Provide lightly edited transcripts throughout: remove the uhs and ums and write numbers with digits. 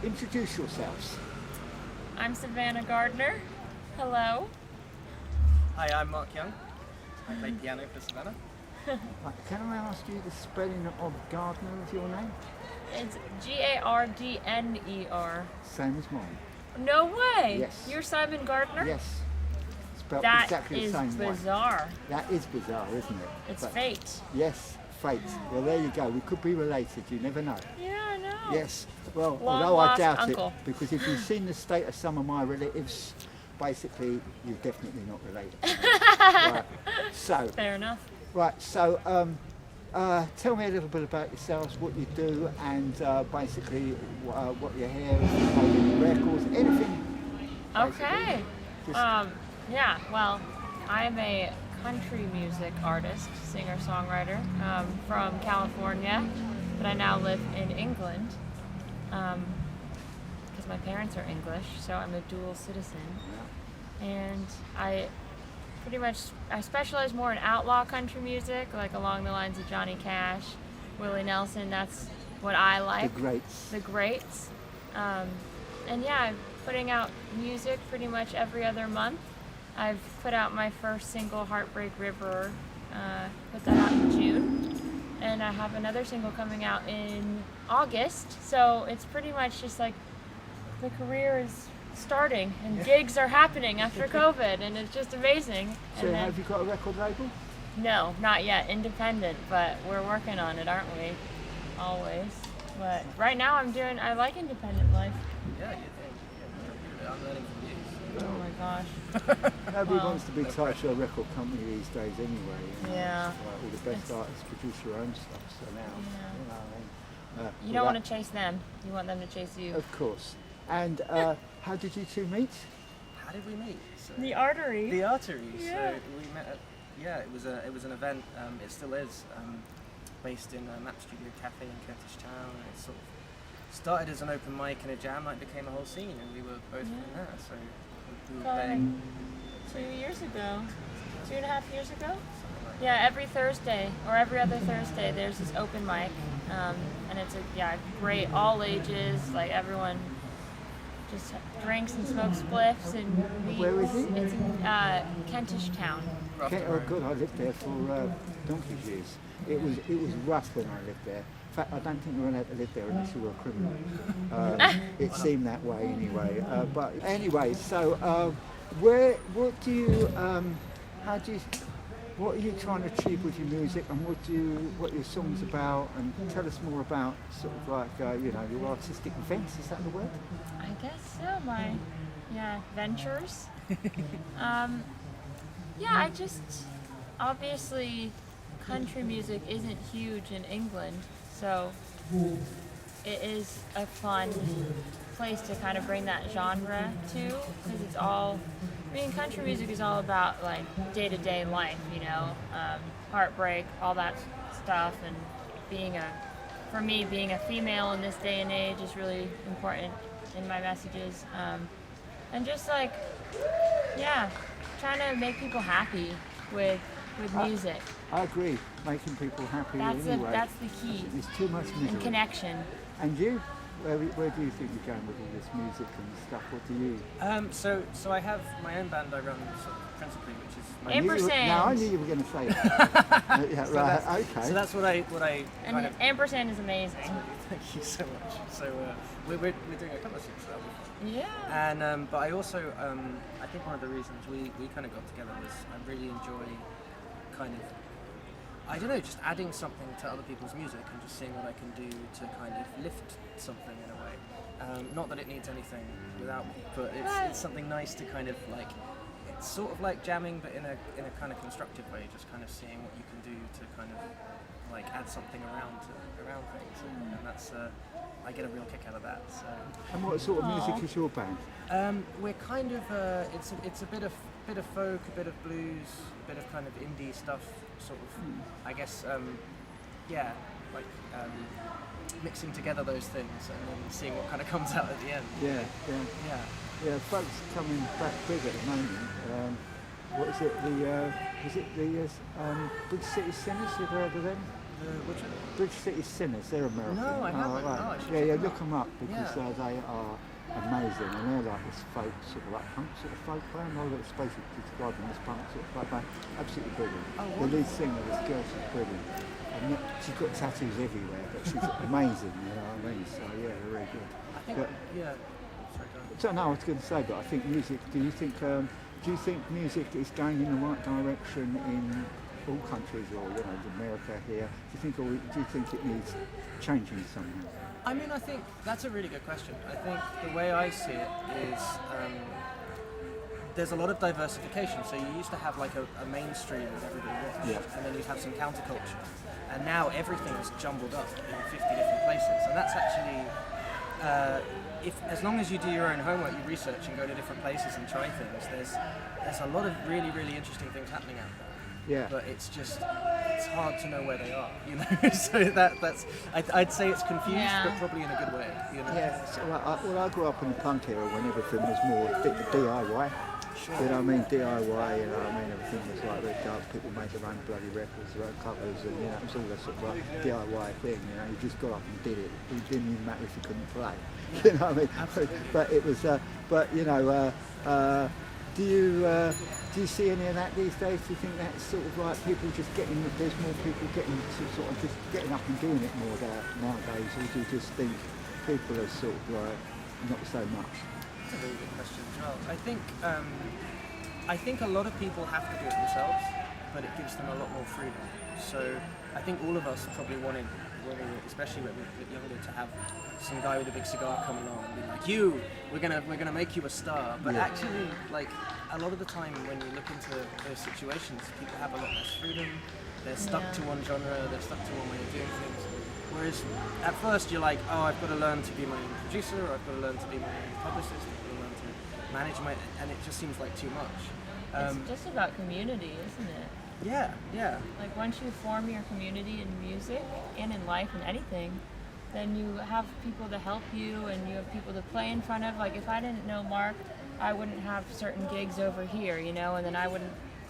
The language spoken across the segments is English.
introduce yourselves. I'm Savannah Gardner. Hello. Hi, I'm Mark Young. I play piano for Savannah. Right, can I ask you the spelling of Gardner of your name? It's Gardner. Same as mine. No way. Yes. You're Simon Gardner? Yes. Spelled That exactly is the same way. bizarre. That is bizarre, isn't it? It's But- fate. Yes, fate. Well, there you go. We could be related. You never know. Yeah, I know. Yes. Well, Long although I lost doubt uncle. it, because if you've seen the state of some of my relatives, basically, you're definitely not related. Right. So, Fair enough. right. So, tell me a little bit about yourselves, what you do, and basically what your hair is, any records, anything. Okay. Just- Yeah, well, I'm a country music artist, singer-songwriter from California, but I now live in England because my parents are English, so I'm a dual citizen. And I specialize more in outlaw country music, like along the lines of Johnny Cash, Willie Nelson. That's what I like. The greats. The greats. And yeah, I'm putting out music pretty much every other month. I've put out my first single, Heartbreak River, put that out in June. And I have another single coming out in August. So it's pretty much just like the career is starting and gigs are happening after COVID, and it's just amazing. So, And then- have you got a record label? no, not yet. Independent, but we're working on it, aren't we? Always. But right now I like independent life. Yeah, you think? Yeah, I'm learning from you. Oh my gosh. Nobody Well, wants to be tied to a record company these days anyway. You know? Yeah. It's like all the best artists produce your own stuff, so now, Yeah. you know what I mean? You don't want to chase them. You want them to chase you. Of course. And how did you two meet? How did we meet? So, The artery. the artery. Yeah. So we met at, it was an event, it still is, based in Map Studio Cafe in Kentish Town. And it sort of started as an open mic and a jam night became a whole scene, and we were both from there. So we were playing 2 years ago. 2.5 years ago? something like Yeah, every Thursday or every other Thursday there's this open mic. And it's great, all ages, like everyone just drinks and smokes spliffs and weeds. Where is it? It's in Kentish Town. Grafton Oh, Road. good. I lived there for donkey's years. It was rough when I lived there. In fact, I don't think you were allowed to live there unless you were a criminal. It seemed that way anyway. But anyway, so what are you trying to achieve with your music, and what are your songs about? And tell us more about sort of like your artistic events. Is that the word? I guess so, my ventures. I just obviously country music isn't huge in England, so it is a fun place to kind of bring that genre to, because it's all, country music is all about like day-to-day life, heartbreak, all that stuff, and for me, being a female in this day and age is really important in my messages, and just like, trying to make people happy with music. I agree. Making people happy That's anyway. that's the key. There's too much misery. And connection. And you? Where do you think you're going with all this music and stuff? What do you? So I have my own band I run sort of principally, which is my Ampersand. Now I knew you were going to say that. Yeah, So right. that's- Okay. So that's what I And kind of. ampersand is amazing. Thank you so much. So we're doing a couple of things for that. Yeah. And but I also I think one of the reasons we kind of got together was I really enjoy kind of, I don't know, just adding something to other people's music and just seeing what I can do to kind of lift something in a way. Not that it needs anything without me, but it's something nice to kind of like, it's sort of like jamming but in a kind of constructive way, just kind of seeing what you can do to kind of like add something around things, and that's I get a real kick out of that. So. And what sort of music Aw. is your band? We're kind of it's a bit of folk, a bit of blues, a bit of kind of indie stuff, sort of. I guess mixing together those things and then seeing what kind of comes out at the end. Yeah. Yeah. Folks coming back big at the moment. What is it? Big City Sinners? You've heard of them? Which one? Bridge City Sinners, they're American. No, I haven't. Right. Oh, I should yeah, check yeah, them look out. them up because Yeah. they are amazing, and they're like this folk sort of like punk sort of folk band. All that's basically describing this punk sort of folk band. Absolutely brilliant. Oh, the lead singer, this girl, she's brilliant. She's got tattoos everywhere, but she's amazing. You know what I mean? So yeah, they're really good. I think, But, yeah. Sorry, go on. so no, I was going to say, but I think music. Do you think music is going in the right direction in all countries, or America here? Do you think it needs changing somehow? I mean, I think that's a really good question. I think the way I see it is there's a lot of diversification. So you used to have like a mainstream that everybody watched, Yeah. and then you'd have some counterculture. And now everything's jumbled up in 50 different places. And that's actually, as long as you do your own homework, you research and go to different places and try things, there's a lot of really, really interesting things happening out there. Yeah. But it's hard to know where they are, so that's I'd say it's confused, Yeah. but probably in a good way, Yeah, so I grew up in the punk era when everything was more a bit DIY. Sure. You know what I mean? DIY, you know what I mean? Everything was like very dark, people made their own bloody records, their own covers, and it was all a sort of like DIY thing, you just got up and did it. It didn't even matter if you couldn't play, you know what I mean? Absolutely. But it was, do you see any of that these days? Do you think that's sort of like there's more people getting to sort of just getting up and doing it more nowadays, or do you just think people are sort of like not so much? That's a really good question as well. I think a lot of people have to do it themselves, but it gives them a lot more freedom. So I think all of us probably wanted, especially when we were younger, to have some guy with a big cigar come along and be like, we're gonna make you a star. But Yeah. actually, like a lot of the time when you look into those situations, people have a lot less freedom. They're stuck to one genre, they're stuck to one way of doing things. Whereas at first you're like, oh, I've got to learn to be my own producer, or I've got to learn to be my own publicist, I've got to learn to manage and it just seems like too much. It's just about community, isn't it? Yeah. Like once you form your community in music and in life and anything, then you have people to help you and you have people to play in front of. Like if I didn't know Mark, I wouldn't have certain gigs over here, and then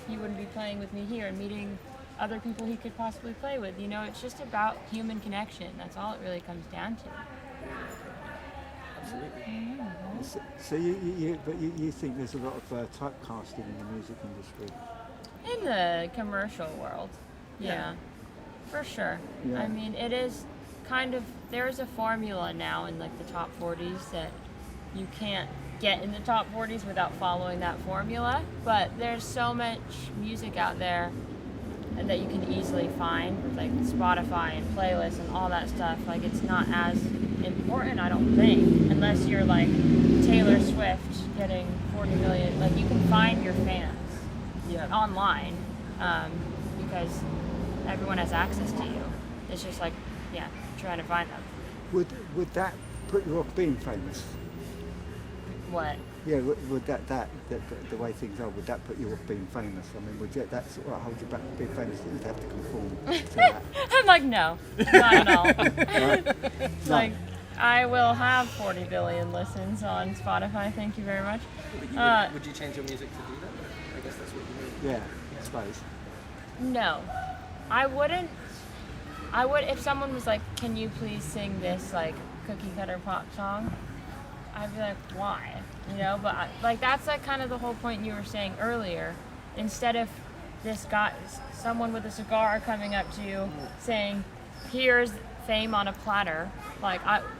he wouldn't be playing with me here and meeting other people he could possibly play with. It's just about human connection. That's all it really comes down to. Absolutely. So you think there's a lot of typecasting in the music industry? In the commercial world, yeah, for sure. Yeah. I mean, it is kind of, there's a formula now in like the top 40s that you can't get in the top 40s without following that formula, but there's so much music out there and that you can easily find with like Spotify and playlists and all that stuff. Like it's not as important, I don't think, unless you're like Taylor Swift getting 40 million. Like you can find your fans online because everyone has access to you. It's just like, trying to find them. Would that put you off being famous? What? Yeah, would that the way things are, would that put you off being famous? I mean, would that sort of hold you back from being famous? You'd have to conform to that. I'm like, no, not at all. Right? Like, I will have 40 billion listens on Spotify, thank you very much. Would you change your music to do that? I guess that's what you mean. Yeah, I suppose. No, I wouldn't. I would, if someone was like, can you please sing this like cookie cutter pop song? I'd be like, why? But that's like kind of the whole point you were saying earlier. Instead of this guy, someone with a cigar coming up to you saying, here's fame on a platter,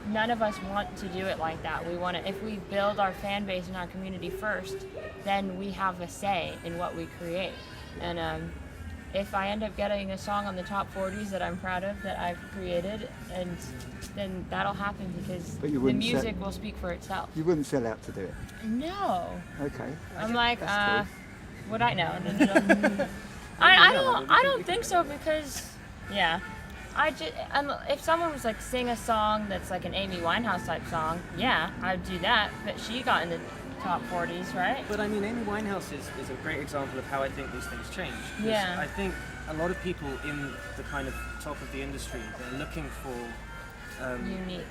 none of us want to do it like that. We want to, if we build our fan base and our community first, then we have a say in what we create. And if I end up getting a song on the top 40s that I'm proud of, that I've created, and then that'll happen because the music will speak for itself. You wouldn't sell out to do it? No. Okay. I'm like, That's would I? No. I don't think so because, if someone was like sing a song that's like an Amy Winehouse type song, I'd do that. But she got in the top 40s, right? But I mean, Amy Winehouse is a great example of how I think these things change. Yeah. I think a lot of people in the kind of top of the industry, they're looking for Unique.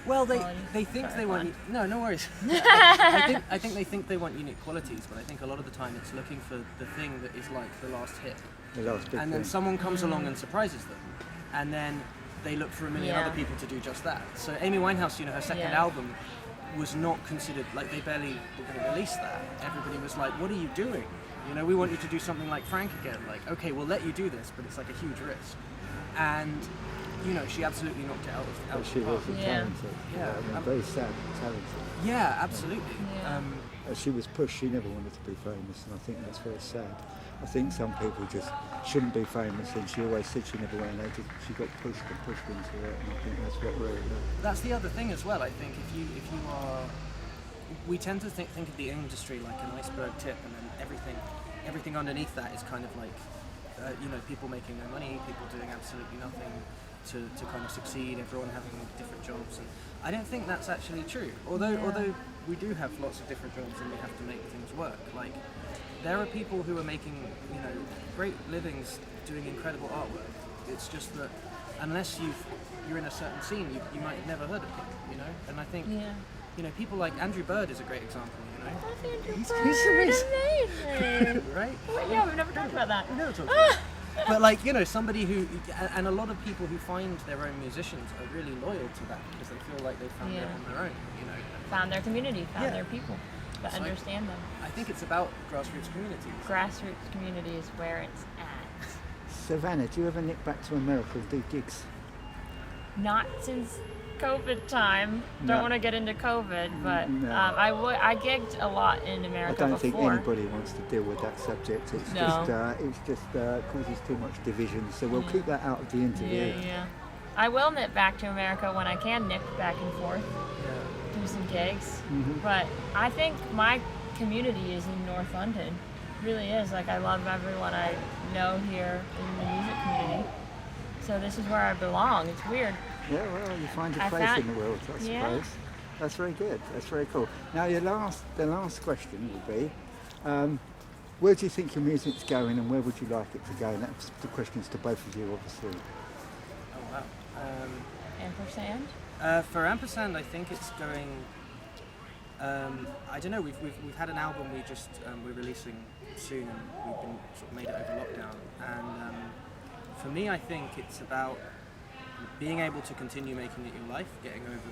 Well, they think they want. No worries. I think they think they want unique qualities, but I think a lot of the time it's looking for the thing that is like the last hit. The last big And then thing. someone comes along and surprises them, and then they look for a million Yeah. other people to do just that. So Amy Winehouse, her second Yeah. album was not considered, like, they barely were going to release that. Everybody was like, what are you doing? We want you to do something like Frank again. Like, okay, we'll let you do this, but it's like a huge risk. And she absolutely knocked it out But of she the was park. talented. Yeah. Very talented. Yeah, absolutely. Yeah. She was pushed. She never wanted to be famous, and I think that's very sad. I think some people just shouldn't be famous, and she always said she never went. She got pushed and pushed into it, and I think that's what really. That's the other thing as well. I think if you are, we tend to think of the industry like an iceberg tip, and then everything underneath that is kind of like, people making no money, people doing absolutely nothing to kind of succeed, everyone having different jobs, and I don't think that's actually true. Although we do have lots of different jobs and we have to make things work. Like, there are people who are making great livings doing incredible artwork. It's just that unless you're in a certain scene, you might have never heard of him, And I think people like Andrew Bird is a great example. He's amazing. Right? Yeah, we've never talked about that. We never talked about it. But somebody who, and a lot of people who find their own musicians are really loyal to that because they feel like they found it on their own, Found their community, found their people that understand them. I think it's about grassroots communities. Grassroots community is where it's at. Savannah, do you ever nick back to America and do gigs? Not since COVID time. No. Don't want to get into COVID, but No. I gigged a lot in I America don't think before. anybody wants to deal with that subject. It's No. just causes too much division. So we'll keep that out of the interview. Yeah. I will nip back to America when I can nip back and forth, do some gigs. But I think my community is in North London. It really is. Like, I love everyone I know here in the music community. So this is where I belong. It's weird. Yeah, well, you find your I place found- in the world, I suppose. Yeah. That's very good. That's very cool. Now, the last question will be, where do you think your music's going, and where would you like it to go? And that's the questions to both of you, obviously. Oh wow. Ampersand? For Ampersand, I think it's going. I don't know. We've had an album we're releasing soon, and we've been sort of made it over lockdown. And for me, I think it's about being able to continue making it your life, getting over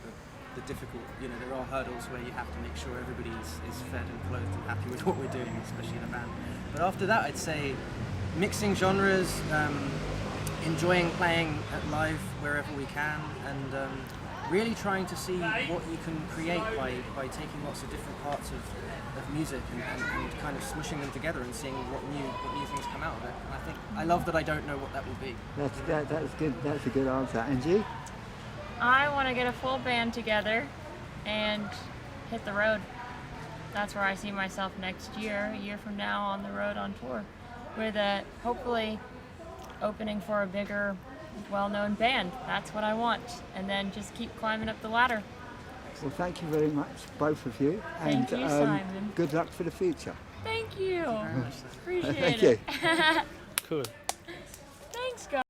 the difficult. There are hurdles where you have to make sure everybody is fed and clothed and happy with what we're doing, especially in a band. But after that, I'd say mixing genres, enjoying playing at live wherever we can, and really trying to see what you can create by taking lots of different parts of music and kind of smushing them together and seeing what new things come out of it. And I love that I don't know what that will be. That's good. That's a good answer. And you? I want to get a full band together and hit the road. That's where I see myself next year, a year from now, on the road on tour, with hopefully opening for a bigger, well-known band. That's what I want. And then just keep climbing up the ladder. Well, thank you very much, both of you. Thank you, Simon. Good luck for the future. Thank you. Very much so. Appreciate Thank it. you. Cool.